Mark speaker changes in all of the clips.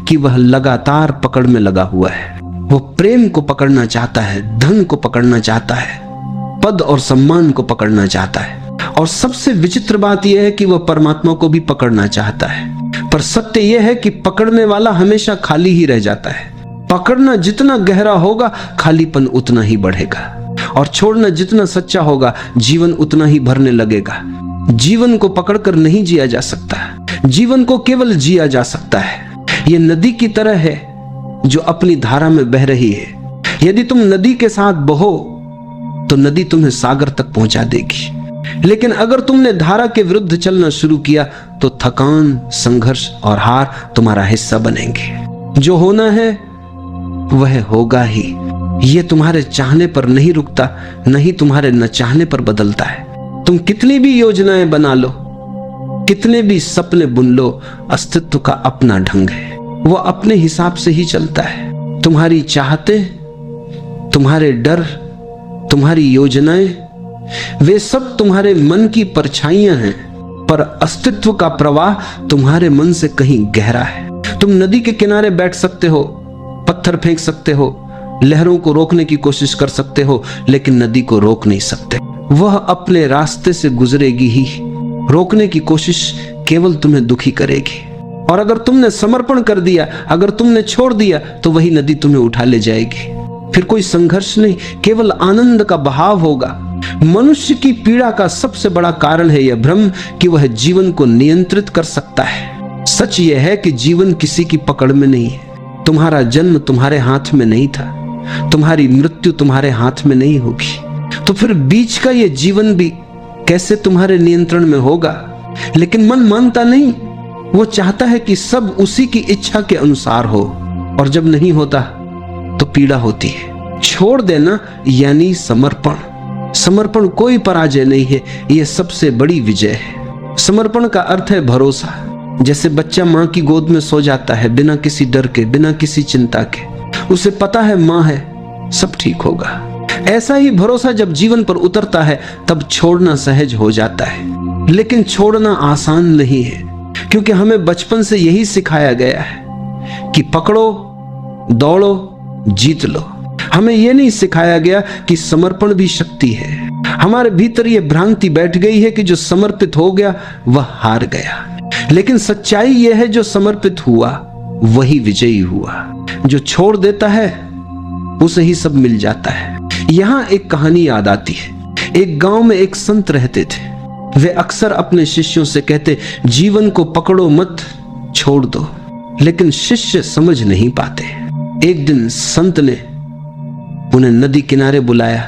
Speaker 1: कि वह लगातार पकड़ में लगा हुआ है। वो प्रेम को पकड़ना चाहता है, धन को पकड़ना चाहता है, पद और सम्मान को पकड़ना चाहता है। और सबसे विचित्र बात यह है कि वह परमात्मा को भी पकड़ना चाहता है। पर सत्य यह है कि पकड़ने वाला हमेशा खाली ही रह जाता है। पकड़ना जितना गहरा होगा, खालीपन उतना ही बढ़ेगा। और छोड़ना जितना सच्चा होगा, जीवन उतना ही भरने लगेगा। जीवन को पकड़कर नहीं जिया जा सकता, जीवन को केवल जिया जा सकता है। यह नदी की तरह है जो अपनी धारा में बह रही है। यदि तुम नदी के साथ बहो तो नदी तुम्हें सागर तक पहुंचा देगी, लेकिन अगर तुमने धारा के विरुद्ध चलना शुरू किया तो थकान, संघर्ष और हार तुम्हारा हिस्सा बनेंगे। जो होना है वह होगा ही। यह तुम्हारे चाहने पर नहीं रुकता, नहीं तुम्हारे न चाहने पर बदलता है। तुम कितनी भी योजनाएं बना लो, कितने भी सपने बुन लो, अस्तित्व का अपना ढंग है। वो अपने हिसाब से ही चलता है। तुम्हारी चाहते, तुम्हारे डर, तुम्हारी योजनाएं, वे सब तुम्हारे मन की परछाइयां हैं, पर अस्तित्व का प्रवाह तुम्हारे मन से कहीं गहरा है। तुम नदी के किनारे बैठ सकते हो, पत्थर फेंक सकते हो, लहरों को रोकने की कोशिश कर सकते हो, लेकिन नदी को रोक नहीं सकते। वह अपने रास्ते से गुजरेगी ही। रोकने की कोशिश केवल तुम्हें दुखी करेगी। और अगर तुमने समर्पण कर दिया, अगर तुमने छोड़ दिया, तो वही नदी तुम्हें उठा ले जाएगी। फिर कोई संघर्ष नहीं, केवल आनंद का बहाव होगा। मनुष्य की पीड़ा का सबसे बड़ा कारण है यह भ्रम कि वह जीवन को नियंत्रित कर सकता है। सच यह है कि जीवन किसी की पकड़ में नहीं है। तुम्हारा जन्म तुम्हारे हाथ में नहीं था, तुम्हारी मृत्यु तुम्हारे हाथ में नहीं होगी। तो फिर बीच का यह जीवन भी कैसे तुम्हारे नियंत्रण में होगा? लेकिन मन मानता नहीं। वो चाहता है कि सब उसी की इच्छा के अनुसार हो, और जब नहीं होता तो पीड़ा होती है। छोड़ देना यानी समर्पण। समर्पण कोई पराजय नहीं है, यह सबसे बड़ी विजय है। समर्पण का अर्थ है भरोसा। जैसे बच्चा मां की गोद में सो जाता है बिना किसी डर के, बिना किसी चिंता के। उसे पता है मां है, सब ठीक होगा। ऐसा ही भरोसा जब जीवन पर उतरता है तब छोड़ना सहज हो जाता है। लेकिन छोड़ना आसान नहीं है, क्योंकि हमें बचपन से यही सिखाया गया है कि पकड़ो, दौड़ो, जीत लो। हमें यह नहीं सिखाया गया कि समर्पण भी शक्ति है। हमारे भीतर यह भ्रांति बैठ गई है कि जो समर्पित हो गया वह हार गया। लेकिन सच्चाई यह है, जो समर्पित हुआ वही विजयी हुआ। जो छोड़ देता है उसे ही सब मिल जाता है। यहां एक कहानी याद आती है। एक गांव में एक संत रहते थे। वे अक्सर अपने शिष्यों से कहते, जीवन को पकड़ो मत, छोड़ दो। लेकिन शिष्य समझ नहीं पाते। एक दिन संत ने उन्हें नदी किनारे बुलाया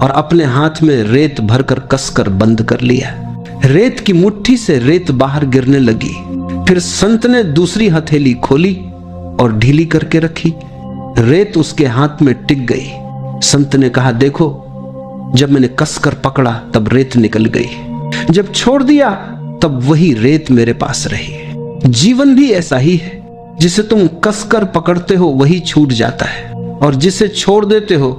Speaker 1: और अपने हाथ में रेत भरकर कसकर बंद कर लिया। रेत की मुट्ठी से रेत बाहर गिरने लगी। फिर संत ने दूसरी हथेली खोली और ढीली करके रखी। रेत उसके हाथ में टिक गई। संत ने कहा, देखो, जब मैंने कसकर पकड़ा तब रेत निकल गई, जब छोड़ दिया तब वही रेत मेरे पास रही। जीवन भी ऐसा ही है। जिसे तुम कसकर पकड़ते हो वही छूट जाता है, और जिसे छोड़ देते हो